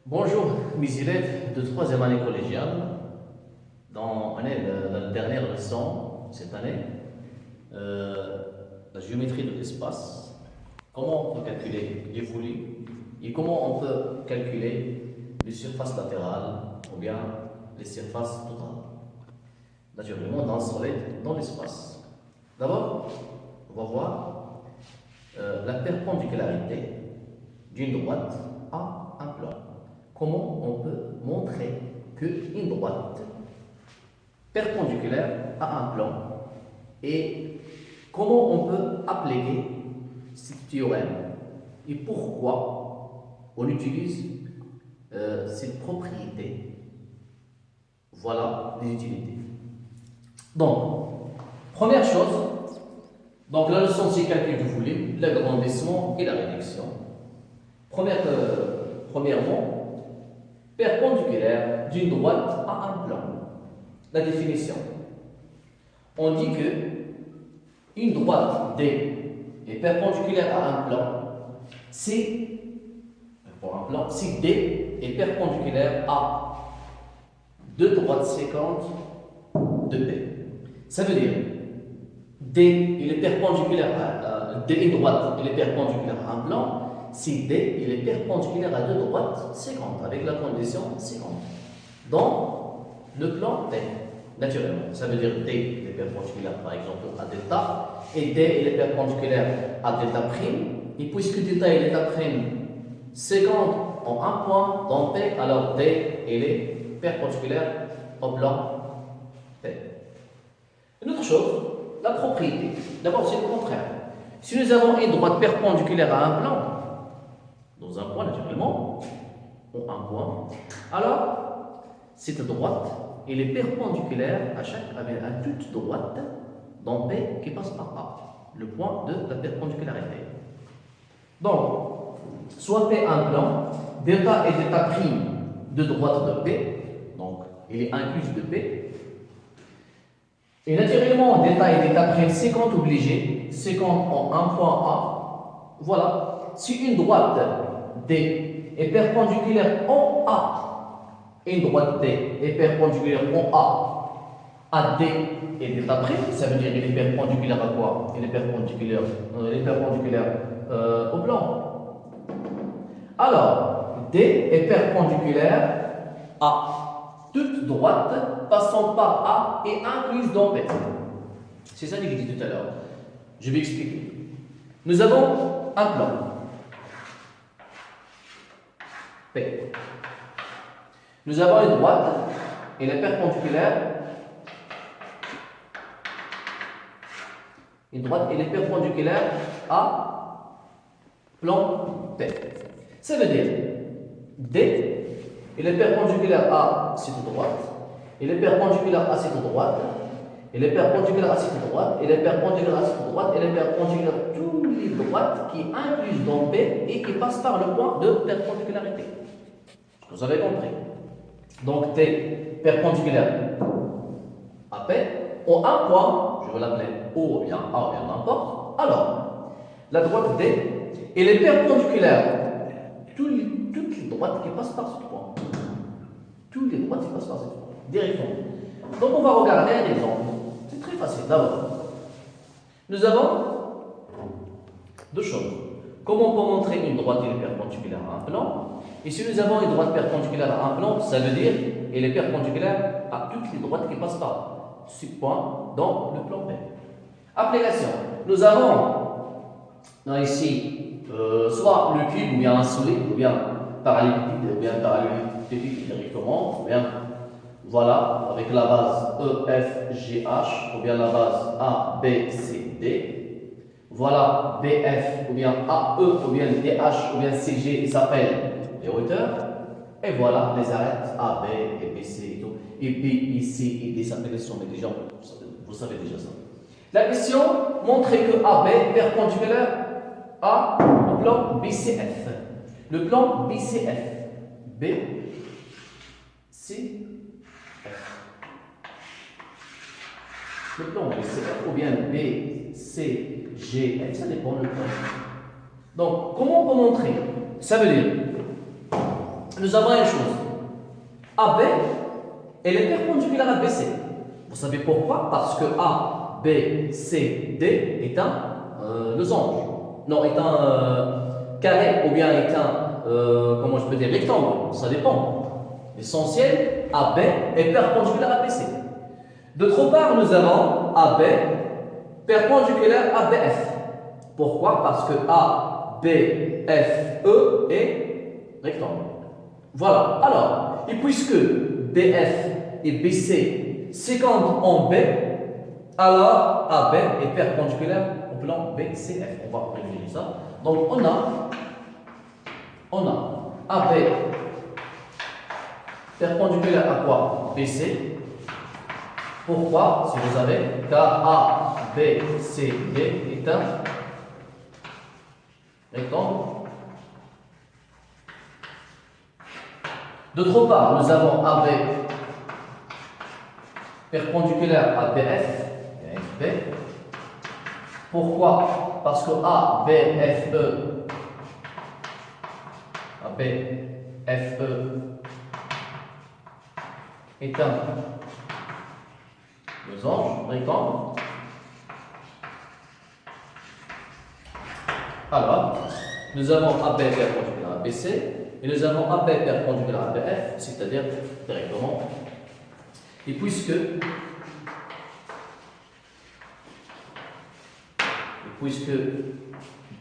Bonjour mes élèves de troisième année collégiale. Dans la dernière leçon cette année, euh, la géométrie de l'espace, comment on peut calculer les volets et comment on peut calculer les surfaces latérales ou bien les surfaces totales. Naturellement dans le solide, dans l'espace. D'abord, on va voir la perpendicularité d'une droite à un plan. Comment on peut montrer qu'une droite perpendiculaire à un plan et comment on peut appliquer ce théorème et pourquoi on utilise cette propriété. Voilà les utilités. Donc, première chose, donc la leçon c'est calcul du volume, l'agrandissement et la réduction. Premièrement, perpendiculaire d'une droite à un plan. La définition. On dit que une droite D est perpendiculaire à un plan si, si D est perpendiculaire à deux droites séquentes de B. Ça veut dire D il est perpendiculaire à D une droite il est perpendiculaire à un plan si D il est perpendiculaire à deux droites séquentes avec la condition séquente dans le plan D. Naturellement, ça veut dire D il est perpendiculaire par exemple à delta et D il est perpendiculaire à delta prime et puisque delta et delta prime séquentes en un point dans P, alors D il est perpendiculaire au plan P. Une autre chose, la propriété. D'abord c'est le contraire. Si nous avons une droite perpendiculaire à un plan, dans un point naturellement, ou un point, alors cette droite elle est perpendiculaire à toute droite dans P qui passe par A, le point de la perpendicularisé. Donc, soit P un plan, delta et delta prime de droite de P, donc il est inclus de P, et naturellement delta et delta prime séquente obligée, séquente en un point A, voilà, si une droite D est perpendiculaire en A, une droite D est perpendiculaire en A à D et delta prime, ça veut dire qu'il est perpendiculaire à quoi? Il est perpendiculaire au plan. Alors, D est perpendiculaire à toute droite passant par A et incluse dans B. C'est ça que j'ai dit tout à l'heure. Je vais expliquer. Nous avons un plan P. Nous avons une droite, elle est perpendiculaire. Une droite, elle est perpendiculaire à plan P. Ça veut dire D, elle est perpendiculaire à cette droite, elle est perpendiculaire à cette droite, elle est perpendiculaire à cette droite, elle est perpendiculaire à cette droite, elle est perpendiculaire à toutes les droites qui inclusent dans P et qui passent par le point de perpendicularité. Vous avez compris? Donc T perpendiculaire à P, en un point, je vais l'appeler O ou bien A ou bien n'importe. Alors, la droite D, elle est perpendiculaire toutes les droites qui passent par ce point. Toutes les droites qui passent par ce point, directement. Donc on va regarder un exemple. C'est très facile. D'abord, nous avons deux choses. Comment on peut montrer une droite est perpendiculaire à un plan? Et si nous avons une droite perpendiculaire à un plan, ça veut dire qu'elle est perpendiculaire à toutes les droites qui passent par ce point dans le plan P. Application. Nous avons ici soit le cube ou bien un solide ou bien parallélépipède directement, ou bien voilà, avec la base E, F, G, H, ou bien la base A, B, C, D. Voilà BF, ou bien AE, ou bien DH, ou bien CG, ils s'appellent les hauteurs. Et voilà les arêtes A, B, et BC et tout. Et B, I, C, et D s'appellent les sommets déjà. Vous savez déjà ça. La question, montrer que AB est perpendiculaire à le plan BCF. Le plan BCF. B, C, le plan BCF ou bien B, C, G, F, ça dépend du plan. Donc, comment on peut montrer? Ça veut dire, nous avons une chose. AB, elle est perpendiculaire à BC. Vous savez pourquoi? Parce que A, B, C, D est un losange. Non, est un carré ou bien est un, comment je peux dire, rectangle. Ça dépend. L'essentiel, AB est perpendiculaire à BC. D'autre part, nous avons AB perpendiculaire à BF. Pourquoi? Parce que A, B, F, E est rectangle. Voilà. Alors, et puisque BF et BC s'équilibrent en B, alors AB est perpendiculaire au plan BCF. On va réviser ça. Donc, on a AB perpendiculaire à quoi? BC. Pourquoi? Si vous avez, car A, B, C, D est un rectangle. D'autre part, nous avons AB perpendiculaire à BF et FB. Pourquoi? Parce que A, B, F, E, AB, F, E est un losange, rectangle. Alors, nous avons AB perpendiculaire à BC et nous avons AB perpendiculaire à BF, c'est-à-dire directement. Et puisque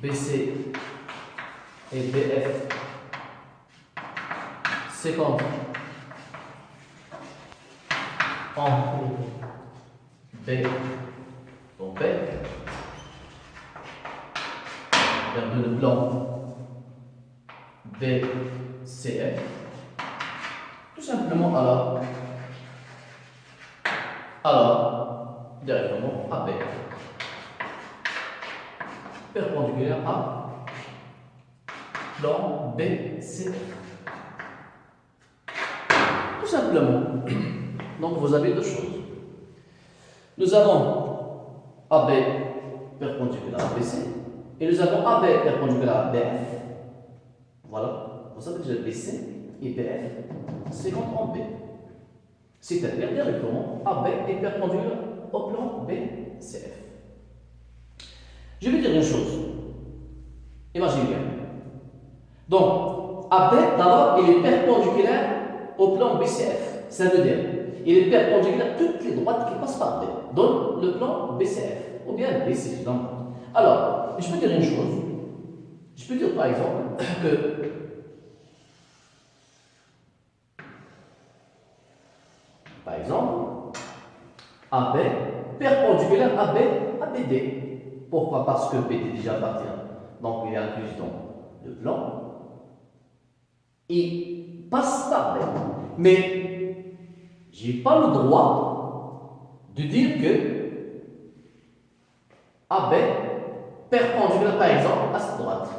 BC et BF s'équilibrent en B en B, vers le blanc BCF, tout simplement alors directement AB perpendiculaire à plan BCF. Tout simplement. Donc vous avez deux choses. Nous avons AB perpendiculaire à BC et nous avons AB perpendiculaire à BF. Voilà. Vous savez déjà BC et BF s'équilibrent en B. C'est-à-dire directement AB est perpendiculaire au plan BCF. Je vais dire une chose. Imaginez bien. Donc, AB, d'abord, il est perpendiculaire au plan BCF. Ça veut dire, il est perpendiculaire à toutes les droites qui passent par B, dans le plan BCF, ou bien BC. Donc, alors, je peux dire une chose. Je peux dire par exemple que AB perpendiculaire à B à BD. Pourquoi? Parce que BD déjà appartient. Donc il est inclus dans le plan. Il passe par B. Mais je n'ai pas le droit de dire que AB perpendiculaire par exemple à cette droite.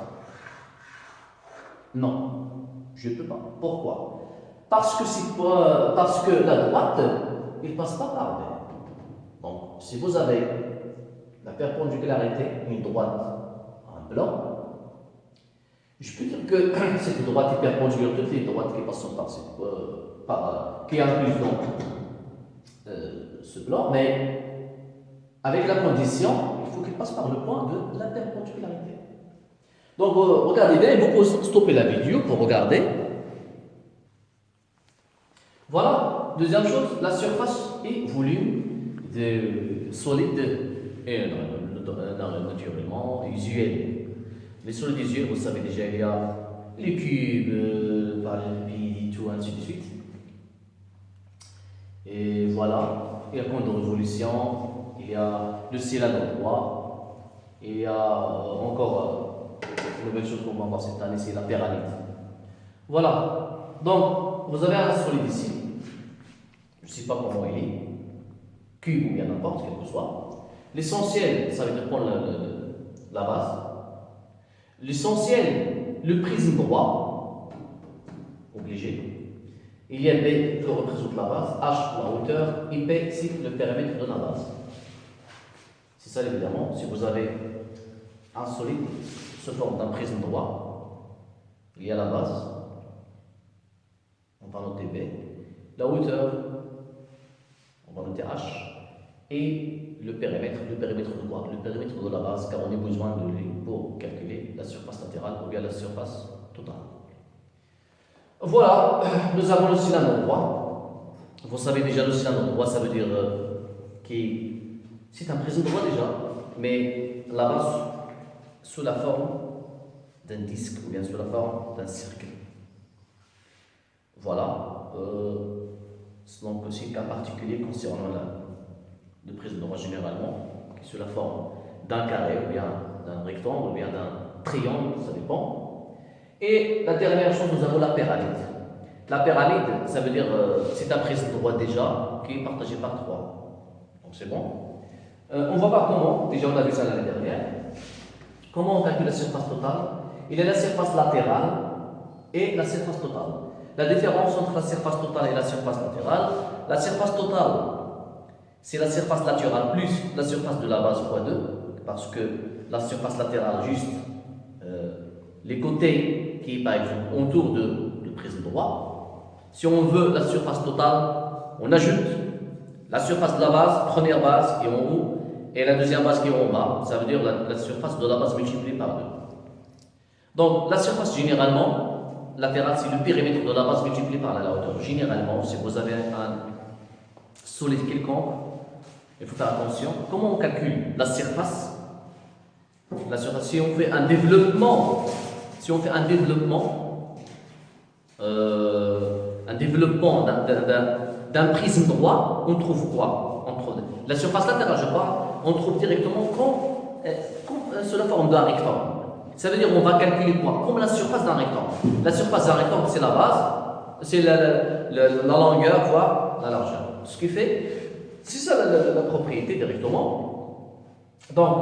Non, je ne peux pas. Pourquoi? Parce que la droite, il ne passe pas par B. Donc, si vous avez la perpendicularité, une droite, un blanc, je peux dire que cette droite est perpendiculaire à toutes les droites qui passent qui incluent donc ce blanc, mais avec la condition, il faut qu'il passe par le point de la perpendicularité. Donc, regardez bien, vous pouvez stopper la vidéo pour regarder. Voilà, deuxième chose, la surface et volume de solide et naturellement usuel. Les solides usuels, vous savez déjà, il y a les cubes, parallélépipèdes, tout, ainsi de suite. Et voilà, il y a le compte de révolution, il y a le cylindre droit, il y a encore une nouvelle chose qu'on va voir cette année, c'est la pyramide. Voilà, donc vous avez un solide ici. Je ne sais pas comment il est, cube ou bien n'importe, quel que soit. L'essentiel, ça veut dire prendre la base. L'essentiel, le prisme droit, obligé. Il y a B qui représente la base, H la hauteur, et P c'est le périmètre de la base. C'est ça évidemment, si vous avez un solide sous forme d'un prisme droit, il y a la base, la hauteur, on va noter H, et le périmètre de quoi? Le périmètre de la base, car on a besoin de lui pour calculer la surface latérale ou bien la surface totale. Voilà, nous avons le cylindre droit. Vous savez déjà, le cylindre droit, ça veut dire que c'est un prisme droit déjà, mais la base sous la forme d'un disque ou bien sous la forme d'un cercle. Voilà, donc c'est un cas particulier concernant le prisme droit généralement, qui est sous la forme d'un carré ou bien d'un rectangle ou bien d'un triangle, ça dépend. Et la dernière chose, nous avons la pyramide. La pyramide, ça veut dire, c'est un prisme droit déjà, qui est partagé par 3. Donc c'est bon. On va voir comment, déjà on a vu ça l'année dernière, comment on calcule la surface totale. Il y a la surface latérale et la surface totale. La différence entre la surface totale et la surface latérale, la surface totale, c'est la surface latérale plus la surface de la base fois 2, parce que la surface latérale, juste les côtés qui, par exemple, entourent le prisme droit. Si on veut la surface totale, on ajoute la surface de la base, première base qui est en haut, et la deuxième base qui est en bas. Ça veut dire la surface de la base multipliée par 2. Donc, la surface généralement latérale, c'est le périmètre de la base multiplié par la hauteur. Généralement, si vous avez un solide quelconque, il faut faire attention. Comment on calcule la surface? Si on fait un développement, d'un prisme droit, on trouve quoi? La surface latérale, je crois, on trouve directement sous la forme d'un rectangle. Ça veut dire qu'on va calculer quoi? Comme la surface d'un rectangle. La surface d'un rectangle, c'est la base, c'est la longueur fois la largeur. Ce qui fait, c'est ça la propriété directement. Donc,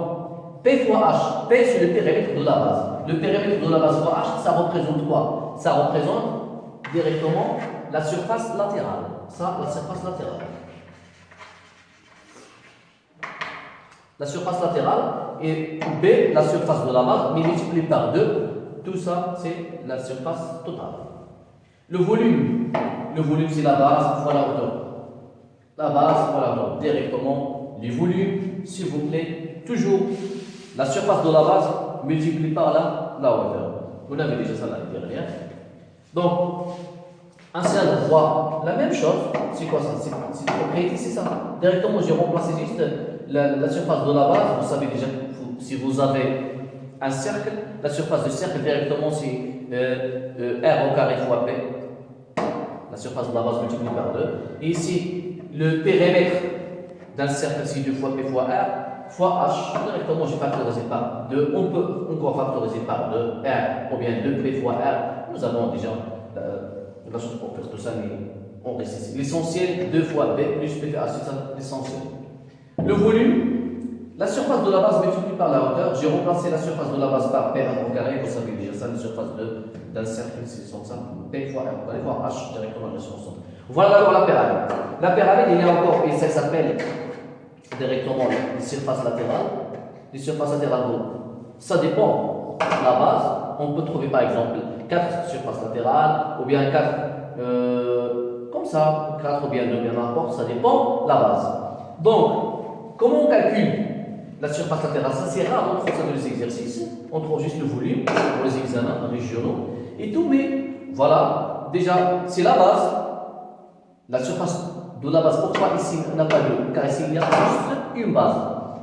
P fois H, P c'est le périmètre de la base. Le périmètre de la base fois H, ça représente quoi? Ça représente directement la surface latérale. Ça, la surface latérale. La surface latérale et B, la surface de la base, mais multiplié par 2. Tout ça, c'est la surface totale. Le volume c'est la base fois la hauteur. La base fois la hauteur. Directement, les volumes, s'il vous plaît, toujours la surface de la base multipliée par la hauteur. Vous avez déjà ça l'année dernière. Donc, un cylindre droit, la même chose. C'est quoi ça? C'est une propriété, c'est ça. Directement, j'ai remplacé juste la surface de la base. Vous savez déjà, si vous avez un cercle, la surface du cercle directement, c'est R au carré fois P. La surface de la base multipliée par 2. Et ici, le périmètre d'un cercle, c'est 2 fois P fois R fois H. Directement, j'ai factorisé par 2. On peut encore factoriser par 2. R ou bien 2P fois R. Nous avons déjà la chose pour faire tout ça, mais on reste ici. L'essentiel, 2 fois B plus P fois H, c'est ça l'essentiel. Le volume, la surface de la base multipliée par la hauteur. J'ai remplacé la surface de la base par P au carré. Vous savez déjà ça, la surface d'un cercle, c'est ça. P fois R au carré fois H directement la surface. Voilà d'abord la pyramide. La pyramide, il y a encore, et ça s'appelle directement les surfaces latérales. Les surfaces latérales, ça dépend de la base. On peut trouver par exemple 4 surfaces latérales, ou bien 4 comme ça, 4 ou bien 2, bien n'importe, ça dépend de la base. Donc, comment on calcule la surface latérale? Ça c'est rare, on trouve ça dans les exercices. On trouve juste le volume pour les examens régionaux et tout, mais voilà, déjà, c'est la base. La surface de la base, pourquoi ici on n'a pas de? Car ici il y a juste une base.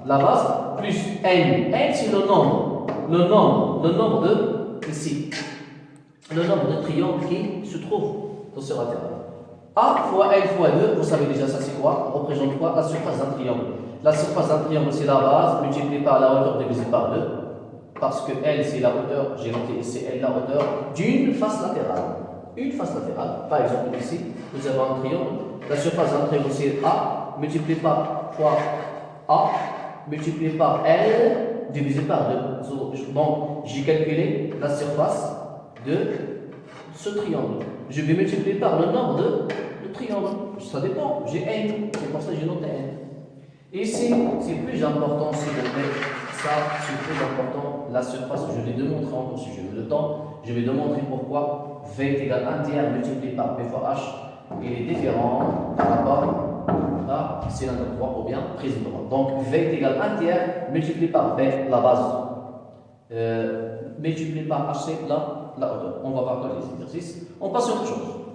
La base plus n. N c'est le nombre. Le nombre de ici. Le nombre de triangles qui se trouvent dans ce latéral. A fois N fois 2, vous savez déjà ça c'est quoi? Représente quoi? La surface d'un triangle. La surface d'un triangle c'est la base multipliée par la hauteur divisée par 2. Parce que L c'est la hauteur, j'ai noté ici L la hauteur d'une face latérale. Une face latérale. Par exemple ici, nous avons un triangle. La surface d'un triangle c'est A multiplié par fois A multiplié par L divisé par 2. Donc j'ai calculé la surface de ce triangle. Je vais multiplier par le nombre de triangles. Ça dépend. J'ai N. C'est pour ça que j'ai noté N. Et ici, c'est plus important, s'il vous plaît. Ça, c'est plus important. La surface, je vais démontrer encore si j'ai eu le temps. Je vais démontrer pourquoi V est égal à 1 tiers multiplié par P fois H il est différent par rapport à cylindre droit ou bien prisme droit. Donc V est égal à 1 tiers multiplié par B, la base, multiplié par HC, la hauteur. On va voir dans les exercices. On passe sur autre chose.